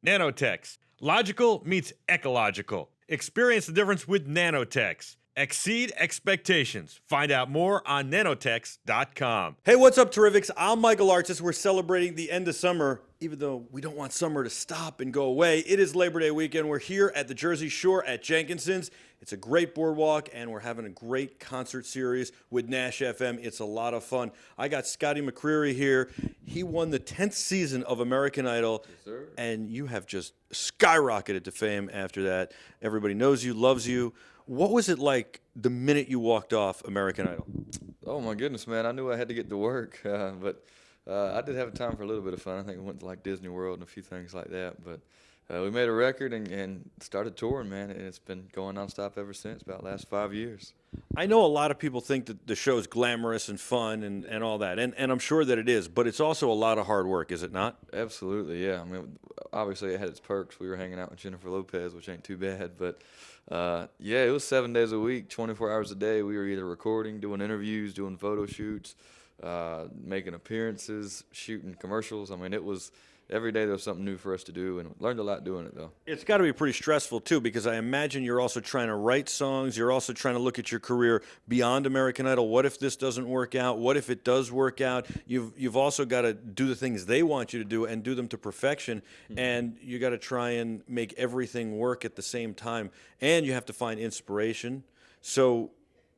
Nanotechs. Logical meets ecological. Experience the difference with Nanotechs. Exceed expectations. Find out more on nanotechs.com. Hey, what's up, Terrifics? I'm Michael Artis. We're celebrating the end of summer, even though we don't want summer to stop and go away. It is Labor Day weekend. We're here at the Jersey Shore at Jenkinson's. It's a great boardwalk, and we're having a great concert series with NASH FM. It's a lot of fun. I got Scotty McCreery here. He won the 10th season of American Idol, Yes, sir. and you have just skyrocketed to fame after that. Everybody knows you, loves you. What was it like the minute you walked off American Idol? Oh my goodness, man! I knew I had to get to work, but I did have time for a little bit of fun. I think we went to like Disney World and a few things like that. But we made a record and started touring, man, and it's been going nonstop ever since. About the last 5 years. I know a lot of people think that the show is glamorous and fun and all that, and I'm sure that it is, but it's also a lot of hard work, is it not? Absolutely, yeah. I mean, obviously it had its perks. We were hanging out with Jennifer Lopez, which ain't too bad, but yeah, it was 7 days a week, 24 hours a day. We were either recording, doing interviews, doing photo shoots, making appearances, shooting commercials. I mean, it was every day there was something new for us to do, and learned a lot doing it, though. It's got to be pretty stressful, too, because I imagine you're also trying to write songs. You're also trying to look at your career beyond American Idol. What if this doesn't work out? What if it does work out? You've also got to do the things they want you to do and do them to perfection, and you got to try and make everything work at the same time, and you have to find inspiration. So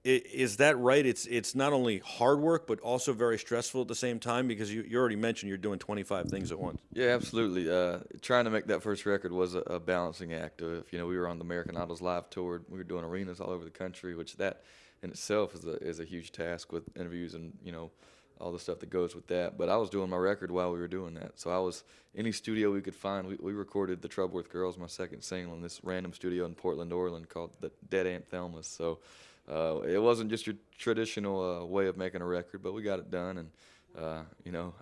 is that right? It's not only hard work, but also very stressful at the same time, because you already mentioned you're doing 25 things at once. Yeah, absolutely. Trying to make that first record was a balancing act. We were on the American Idol's live tour. We were doing arenas all over the country, which that in itself is a huge task with interviews and, all the stuff that goes with that. But I was doing my record while we were doing that. So I was any studio we could find. We recorded The Troubleworth Girls, my second single, in this random studio in Portland, Oregon called the Dead Aunt Thelma's. So it wasn't just your traditional way of making a record, but we got it done, and I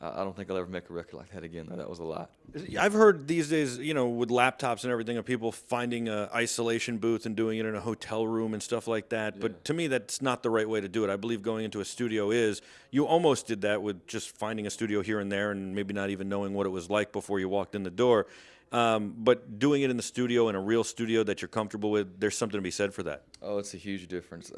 don't think I'll ever make a record like that again. That was a lot. I've heard these days, with laptops and everything, of people finding an isolation booth and doing it in a hotel room and stuff like that. Yeah. But to me, that's not the right way to do it. I believe going into a studio is. You almost did that with just finding a studio here and there and maybe not even knowing what it was like before you walked in the door. But doing it in the studio, in a real studio that you're comfortable with, there's something to be said for that. Oh, it's a huge difference,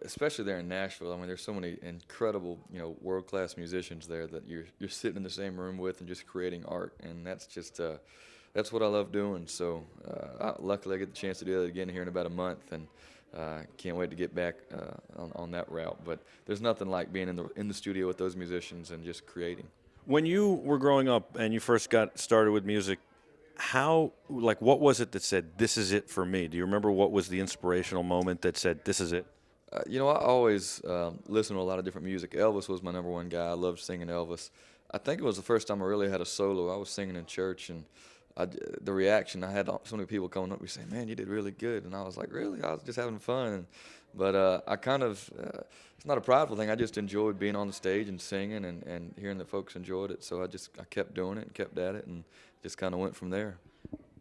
especially there in Nashville. I mean, there's so many incredible, world-class musicians there that you're sitting in the same room with and just creating art, and that's just that's what I love doing. So luckily I get the chance to do that again here in about a month, and can't wait to get back on that route. But there's nothing like being in the studio with those musicians and just creating. When you were growing up and you first got started with music, what was it that said, this is it for me? Do you remember what was the inspirational moment that said, this is it? I always listen to a lot of different music. Elvis was my number one guy. I loved singing Elvis. I think it was the first time I really had a solo. I was singing in church, and the reaction, I had so many people coming up to me saying, man, you did really good. And I was like, really? I was just having fun. But I kind of, it's not a prideful thing. I just enjoyed being on the stage and singing and hearing that folks enjoyed it. So I kept doing it and kept at it and just kind of went from there.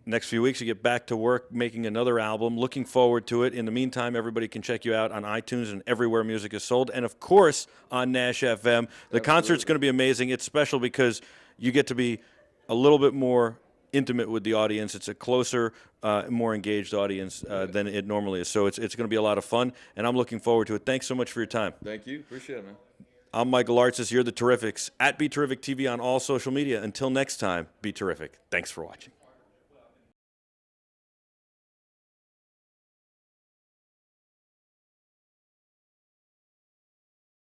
Next few weeks, you get back to work making another album. Looking forward to it. In the meantime, everybody can check you out on iTunes and everywhere music is sold. And, of course, on NASH FM. The Absolutely. Concert's going to be amazing. It's special because you get to be a little bit more intimate with the audience. It's a closer, more engaged audience than it normally is. So it's going to be a lot of fun, and I'm looking forward to it. Thanks so much for your time. Thank you. Appreciate it, man. I'm Michael Artis. You're the Terrifics. At BeTerrific TV on all social media. Until next time, be terrific. Thanks for watching.